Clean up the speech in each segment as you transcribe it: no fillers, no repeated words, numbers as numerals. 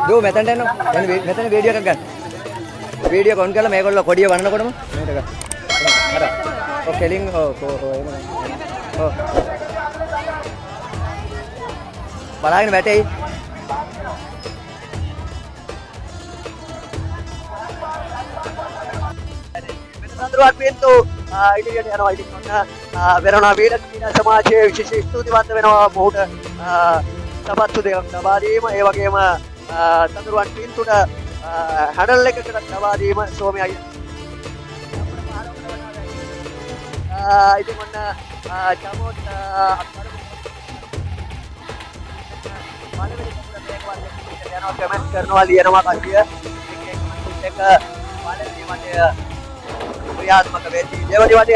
දූ මෙතනට එන්න. දැන් මෙතන වීඩියෝ එකක් ගන්න. වීඩියෝ කොන් කරලා මේගොල්ලෝ කොඩිය වන්නකොටම මේක ගන්න. අර ඔය කෙලින් ඔව් බලාගෙන වැටෙයි. සඳරුවන් පින්තු ඉදිරියට යනවා. ඉතින් ඔන්න වෙරණා වීර ක්‍රීඩා සමාජයේ විශේෂ ස්තුතිවන්ත වෙනවා මොහුට සපත්තු දෙකක් ලබා දීම. ඒ වගේම සඳරුවන් පින්තුට හැඩල් එකකට ලබා දීම සෝමි අයියා. ඉතින් ඔන්න චමෝත් පළවෙනි කුඩ මේකවත් යනවා කමෙන්ට් කරනවා ලියනවා කට්ටිය. එක පළවෙනි වටය ක්‍රියාත්මක වෙද්දී දෙවනි වටය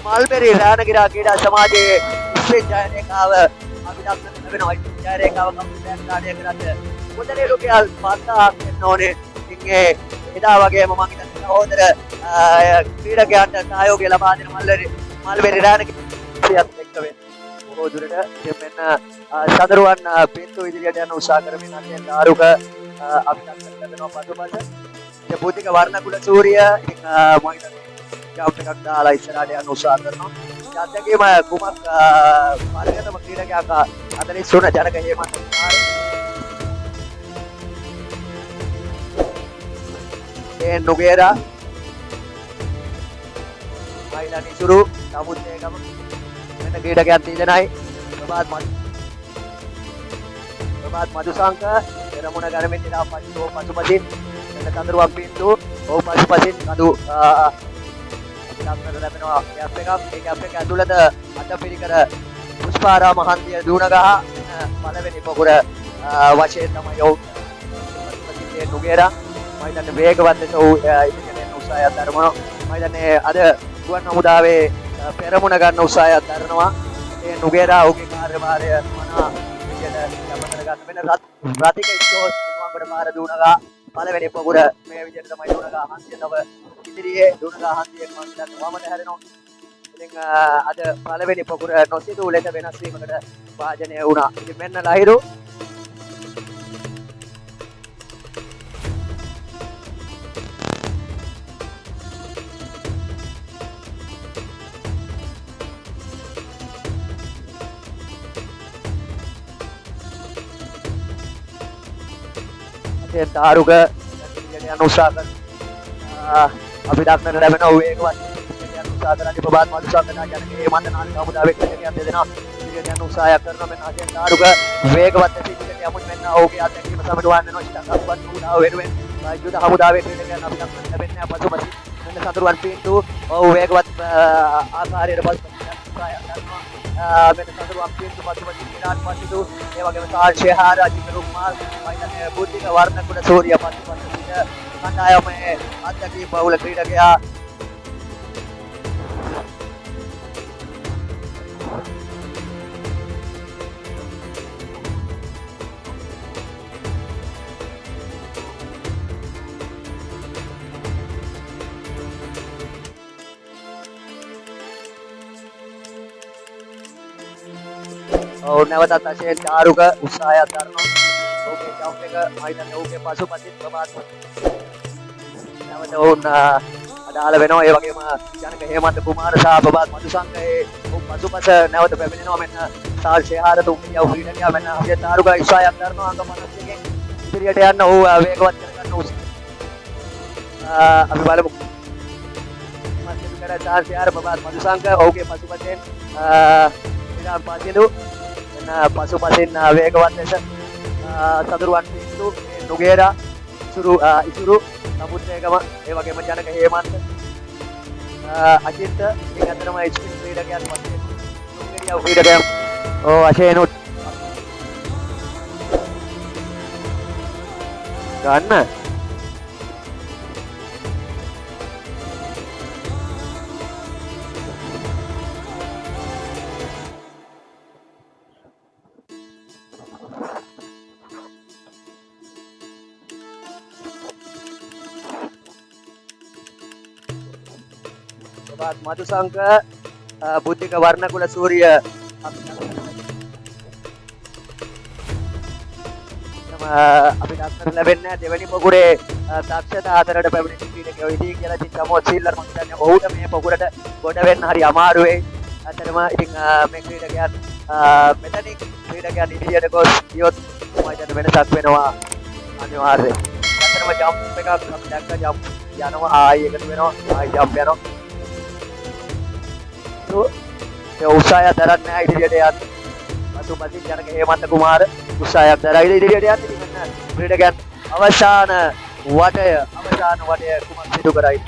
මල්බෙරි රාණගිරා ක්‍රීඩා සමාජයේ ඉස්ලින් ජයරේඛාව අභිදක්ෂ වෙනවා. ජයරේඛාව කම්පියුටර් කාර්යය කරන්නේ මොදලේ රුපියල් 5000ක් දෙන්න ඕනේ. ඉතින් එදා වගේම මම හිතන්නේ සහෝදර ක්‍රීඩකයන්ට සහයෝගය ලබා දෙන මල්බෙරි රාණගිරියත් එක්ක වෙන්නේ. බොහෝ දුරට මෙන්න සඳරුවන් පින්තු ඉදිරියට යන උත්සාහ කරමින් අධ්‍යයන ආරුක අභිදක්ෂ කරනවා පසුපස. බුද්ධික වර්ණ කුල සූර්ය ඉතින් මම හිතන්නේ ජම්ප් එකක් දාලා ඉස්සරහට යන්න උත්සාහ කරනවා. ඊටගේම කුමක් පළවෙනිම ක්‍රීඩකයා 43 ජනක හේමන්ත ඒ නුගේරා මයිලා නිසුරු නමුත් ඒකම මෙන්න ක්‍රීඩකයන් තීදෙනයි ප්‍රභාත් මදුසංක පෙරමුණ ගරමින් ඉඳලා පසුපසින් මෙන්න කඳුරුවන් පින්තු ඔව් පසුපසින් කඳු ලක්නට ලැබෙනවා කැප් එකක්. ඒ කැප් එක ඇතුළත අටපිරිකර පුෂ්පාරාම හන්දිය දුණගහ පළවෙනි පොකුර වශයෙන් තමයි ඔව් පසුපසින් නුගේරා මම හිතන්නේ වේගවත් ලෙස ඔව් ඉදිරියට උත්සාහයක් දරනවා. මම හිතන්නේ අද ගුවන් හමුදාවේ පෙරමුණ ගන්න උත්සාහයක් දරනවා. ඒ නුගේරා ඔහුගේ කාර්යභාරය මනා විදියට යමතර ගන්න වෙන රතික ඉස්කෝස් නිවංගොඩ පාර දුණගහ පළවෙනි පොකුර මේ විදියට තමයි දුණගහ හන්දිය තව ඉදිරියේ දුණගහ හන්දියෙන් මම හිතන්නේ වමට හැරෙනවා. ඉතින් අද පළවෙනි පොකුර නොසිතූ ලෙස වෙනස් වීමකට වාජනය වුණා. ඉතින් මෙන්න ලහිරු තාරුක යන උත්සාහ කරන අභිදක්ෂට ලැබෙන වේගවත් යන උත්සාහ කරන ප්‍රභාත් මදුසංක ජනක හේමන්ත නාලික හමුදාවේ ක්‍රීඩකයන් දෙදෙනා ඉදිරියට යන උත්සාහයක් කරනවා. මෙන්න අධ්‍යයන තාරුක වේගවත් ඉදිරියට යමුත් මෙන්න ඔහුගේ අත්දැකීම සමටුවන් වෙනවා. ඉස්තක්වත් හමුදාව වෙනුවෙන් යුද හමුදාවේ ක්‍රීඩකයන් අභිදක්ෂට ලැබෙන්නේ පසුපසින් මෙන්න සඳරුවන් පින්තු ඔහු වේගවත් ආකාරයට පසුපසින් උත්සාහයක් කරනවා. මෙන්න සඳරුවන් පින්තු පසුපසින් විරාට් පසිදු ඒ වගේම තාර්ෂේ හාරාජික රුක්මාල් මයිදන්නේ බුද්ධික වර්ණ කුල සූර්ය පසුපස සිට කණ්ඩායමේ අත්දැකීම් බහුල ක්‍රීඩකයා නැවතත් වශයෙන් තාරුක උත්සාහයක් දරනවා. ඔහුගේ ජම්ප් එක මම හිතන්නේ ඔහුගේ පසුපසින් ප්‍රභාත් නැවත වුන් අදාළ වෙනවා. ඒ වගේම ජනක හේමන්ත කුමාර සහ ප්‍රභාත් මදුසංක ඔහු පසුපස නැවත පැමිණෙනවා. මෙන්න තාර්ෂේ හාර තුන්වෙනි ක්‍රීඩකයා මෙන්න අපේ තාරුක උත්සාහයක් දරනවා. අංග 51කින් ඉදිරියට යන්න ඔහු වේගවත් කරගන්න උත්සාහ අපි බලමු. මැදින් කර තාර්ෂේ හාර ප්‍රභාත් මදුසංක ඔහුගේ පසුපසෙන් විරාම් පාසිදු පසුපසින් වේගවත් ලෙස සඳරුවන් පින්තු නුගේරා ඉසුරු නමුත් ඒකම ඒ වගේම ජනක හේමන්ත අජිත් මේ අතරම ස්පින් ක්‍රීඩකයන් වශයෙන් තුන්වෙනි ක්‍රීඩකයන් වශයෙන් ගන්න මදුසංක බුද්ධික වර්ණකුල සූරිය අපිට අත්දැක ලැබෙන්නේ දෙවැනි පොකුරේ දක්ෂතා අතරට පැමිණි ක්‍රීඩකයෝ ඉදී කියලා ඉතින් සමෝත් සීල්ලර් මම හිතන්නේ ඔහුට මේ පොකුරට ගොඩ වෙන්න හරි අමාරු වෙයි. අතරම ඉතින් මේ ක්‍රීඩකයන් මෙතනින් ක්‍රීඩකයන් ඉදිරියට ගොස් ගියොත් මම හිතන්නේ වෙනසක් වෙනවා අනිවාර්යයෙන්. අතරම ජම්ප් එකක් අපි දැක්ක ජම්ප් යනවා ආයි එකතු වෙනවා ආයි ජම්ප් යනවා. ඒ උසාය දරන්නේ නැහැ ඉදිරියට යන්න. පසුපසින් යනක හේමන්ත කුමාර උසායක් දරයිද ඉදිරියට යන්න. ඉතින් ක්‍රීඩකයන් අවසාන වටය කුමක් සිදු කරයි.